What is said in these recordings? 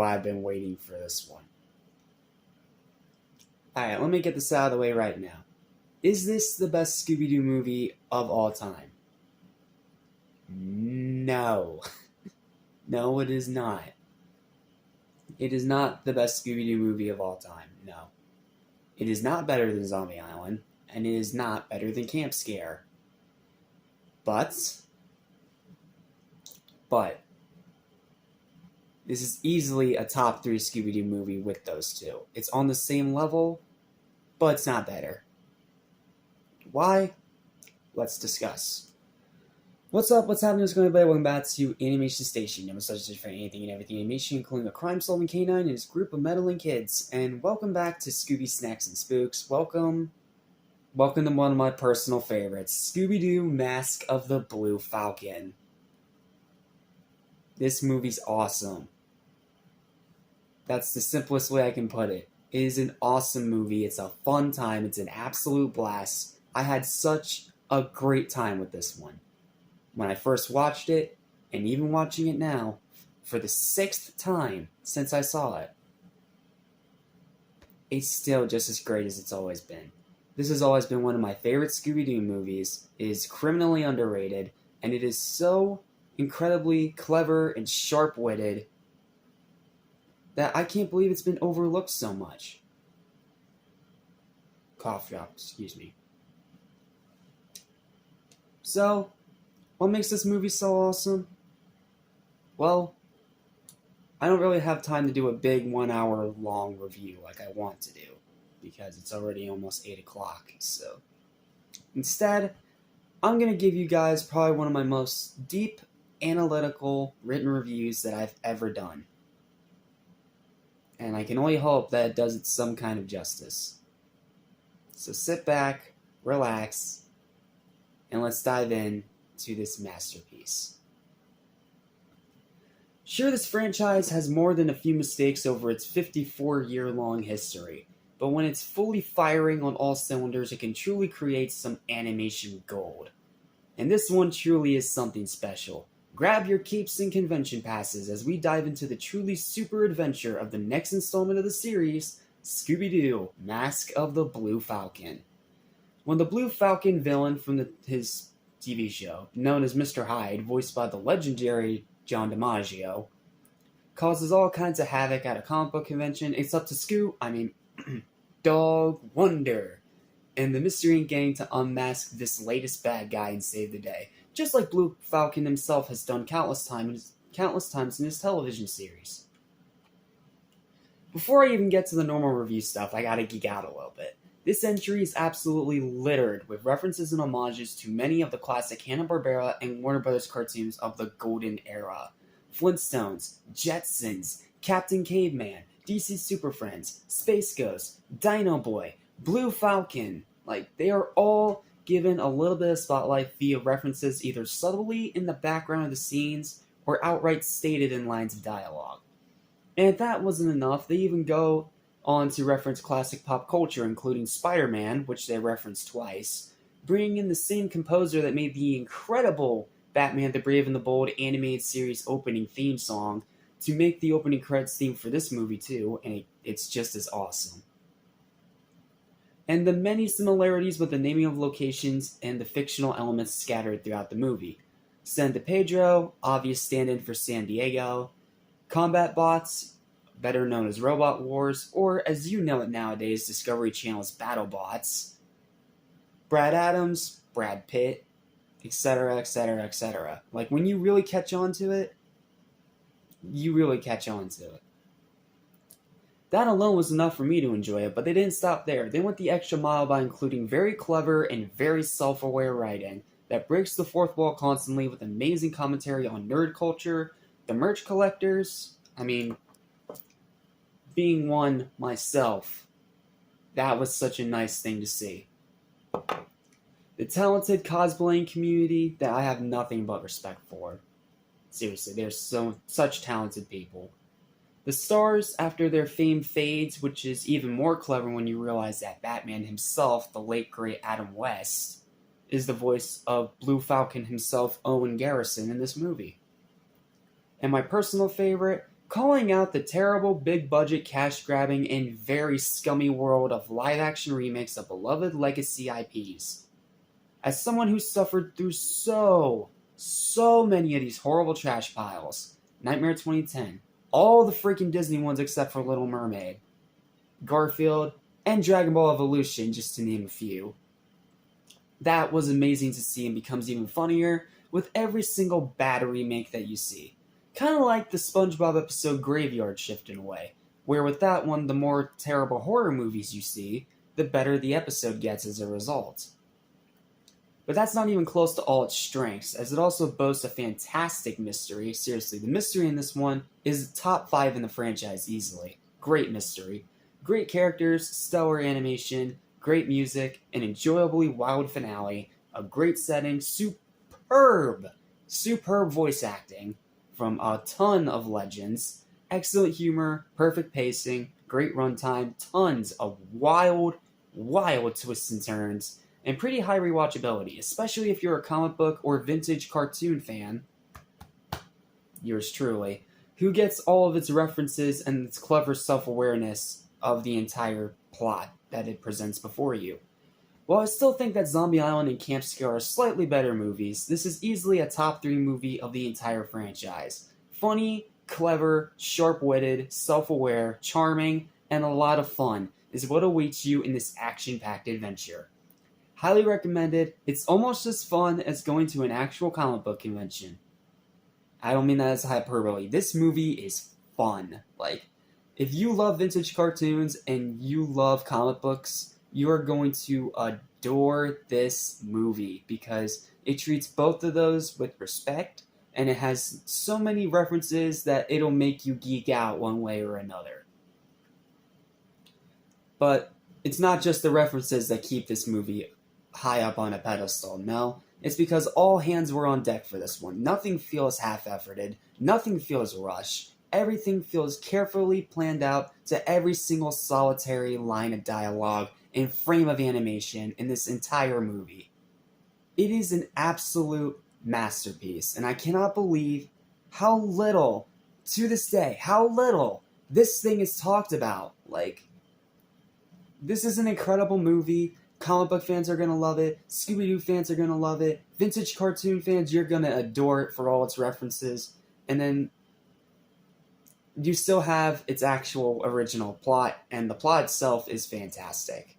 why I've been waiting for this one. Alright, let me get this out of the way right now. Is this the best Scooby-Doo movie of all time? No. No, it is not. It is not the best Scooby-Doo movie of all time, no. It is not better than Zombie Island, and it is not better than Camp Scare. But, this is easily a top 3 Scooby-Doo movie with those two. It's on the same level, but it's not better. Why? Let's discuss. What's up? What's happening? What's going on, everybody? Welcome back to Animation Station. Never such for anything and everything animation, including a crime-solving canine and his group of meddling kids. And welcome back to Scooby Snacks and Spooks. Welcome to one of my personal favorites, Scooby-Doo Mask of the Blue Falcon. This movie's awesome. That's the simplest way I can put it. It is an awesome movie. It's a fun time. It's an absolute blast. I had such a great time with this one. When I first watched it, and even watching it now, for the 6th time since I saw it, it's still just as great as it's always been. This has always been one of my favorite Scooby-Doo movies. It is criminally underrated, and it is so incredibly clever and sharp-witted that I can't believe it's been overlooked so much. Cough drop, excuse me. So, what makes this movie so awesome? Well, I don't really have time to do a big 1 hour long review like I want to do, because it's already almost 8 o'clock, so. Instead, I'm going to give you guys probably one of my most deep, analytical, written reviews that I've ever done. And I can only hope that it does it some kind of justice. So sit back, relax, and let's dive in to this masterpiece. Sure, this franchise has more than a few mistakes over its 54-year-long history, but when it's fully firing on all cylinders, it can truly create some animation gold. And this one truly is something special. Grab your capes and convention passes as we dive into the truly super adventure of the next installment of the series, Scooby-Doo, Mask of the Blue Falcon. When the Blue Falcon villain from his TV show, known as Mr. Hyde, voiced by the legendary John DiMaggio, causes all kinds of havoc at a comic book convention, it's up to Dog Wonder and the Mystery Inc. gang to unmask this latest bad guy and save the day, just like Blue Falcon himself has done countless times in his television series. Before I even get to the normal review stuff, I gotta geek out a little bit. This entry is absolutely littered with references and homages to many of the classic Hanna-Barbera and Warner Bros. Cartoons of the Golden Era. Flintstones, Jetsons, Captain Caveman, DC Super Friends, Space Ghost, Dino Boy, Blue Falcon. They are all given a little bit of spotlight via references either subtly in the background of the scenes or outright stated in lines of dialogue. And if that wasn't enough, they even go on to reference classic pop culture, including Spider-Man, which they referenced twice, bringing in the same composer that made the incredible Batman the Brave and the Bold animated series opening theme song to make the opening credits theme for this movie too, and it's just as awesome. And the many similarities with the naming of locations and the fictional elements scattered throughout the movie. San Pedro, obvious stand-in for San Diego, combat bots, better known as Robot Wars, or as you know it nowadays, Discovery Channel's BattleBots, Brad Adams, Brad Pitt, etc., etc., etc. When you really catch on to it, you really catch on to it. That alone was enough for me to enjoy it, but they didn't stop there. They went the extra mile by including very clever and very self-aware writing that breaks the fourth wall constantly with amazing commentary on nerd culture, the merch collectors. Being one myself, that was such a nice thing to see. The talented cosplaying community that I have nothing but respect for. Seriously, they're such talented people. The stars, after their fame fades, which is even more clever when you realize that Batman himself, the late great Adam West, is the voice of Blue Falcon himself, Owen Garrison, in this movie. And my personal favorite, calling out the terrible big budget cash grabbing and very scummy world of live action remakes of beloved legacy IPs. As someone who suffered through so many of these horrible trash piles, Nightmare 2010, all the freaking Disney ones except for Little Mermaid, Garfield, and Dragon Ball Evolution, just to name a few. That was amazing to see and becomes even funnier with every single bad remake that you see. Kind of like the SpongeBob episode Graveyard Shift in a way, where with that one, the more terrible horror movies you see, the better the episode gets as a result. But that's not even close to all its strengths, as it also boasts a fantastic mystery. Seriously, the mystery in this one is top 5 in the franchise easily. Great mystery. Great characters, stellar animation, great music, an enjoyably wild finale, a great setting, superb voice acting from a ton of legends, excellent humor, perfect pacing, great runtime, tons of wild twists and turns, and pretty high rewatchability, especially if you're a comic book or vintage cartoon fan, yours truly, who gets all of its references and its clever self-awareness of the entire plot that it presents before you. While I still think that Zombie Island and Camp Scare are slightly better movies, this is easily a top 3 movie of the entire franchise. Funny, clever, sharp-witted, self-aware, charming, and a lot of fun is what awaits you in this action-packed adventure. Highly recommended. It's almost as fun as going to an actual comic book convention. I don't mean that as hyperbole. This movie is fun. Like, if you love vintage cartoons and you love comic books, you are going to adore this movie because it treats both of those with respect, and it has so many references that it'll make you geek out one way or another. But it's not just the references that keep this movie high up on a pedestal. No, it's because all hands were on deck for this one. Nothing feels half-efforted. Nothing feels rushed. Everything feels carefully planned out to every single solitary line of dialogue and frame of animation in this entire movie. It is an absolute masterpiece, and I cannot believe how little, to this day, how little this thing is talked about. Like, this is an incredible movie. Comic book fans are going to love it. Scooby-Doo fans are going to love it. Vintage cartoon fans, you're going to adore it for all its references. And then you still have its actual original plot, and the plot itself is fantastic.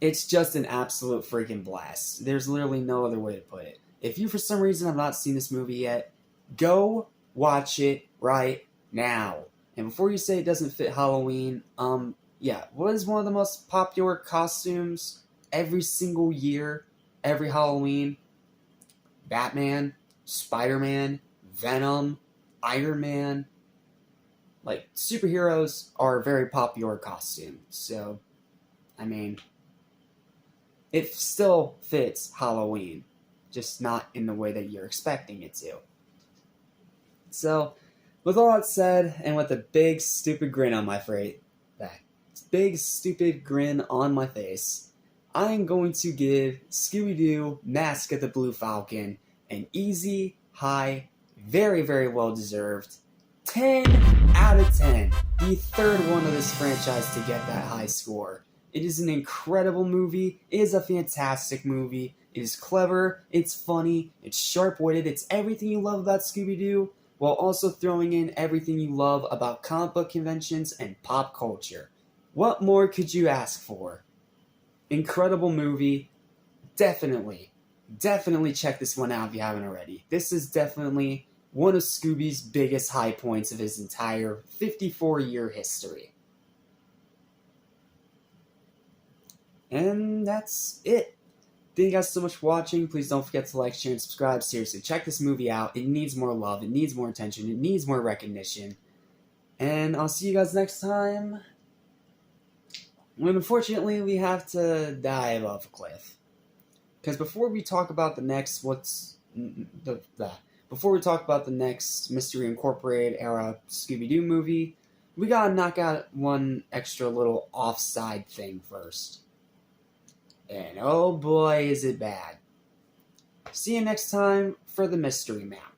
It's just an absolute freaking blast. There's literally no other way to put it. If you, for some reason, have not seen this movie yet, go watch it right now. And before you say it doesn't fit Halloween, yeah, what is one of the most popular costumes every single year, every Halloween? Batman, Spider-Man, Venom, Iron Man. Like, superheroes are a very popular costume. So, I mean, it still fits Halloween, just not in the way that you're expecting it to. So, with all that said, and with a big stupid grin on my face, I'm going to give Scooby-Doo Mask of the Blue Falcon an easy, high, very, very well deserved 10 out of 10. The third one of this franchise to get that high score. It is an incredible movie. It is a fantastic movie. It is clever. It's funny. It's sharp-witted. It's everything you love about Scooby-Doo, while also throwing in everything you love about comic book conventions and pop culture. What more could you ask for? Incredible movie. Definitely check this one out if you haven't already. This is definitely one of Scooby's biggest high points of his entire 54-year history. And that's it. Thank you guys so much for watching. Please don't forget to like, share, and subscribe. Seriously, check this movie out. It needs more love. It needs more attention. It needs more recognition. And I'll see you guys next time, when unfortunately we have to dive off a cliff. Because before we talk about the next Mystery Incorporated era Scooby-Doo movie, we gotta knock out one extra little offside thing first. And oh boy, is it bad. See you next time for the Mystery Map.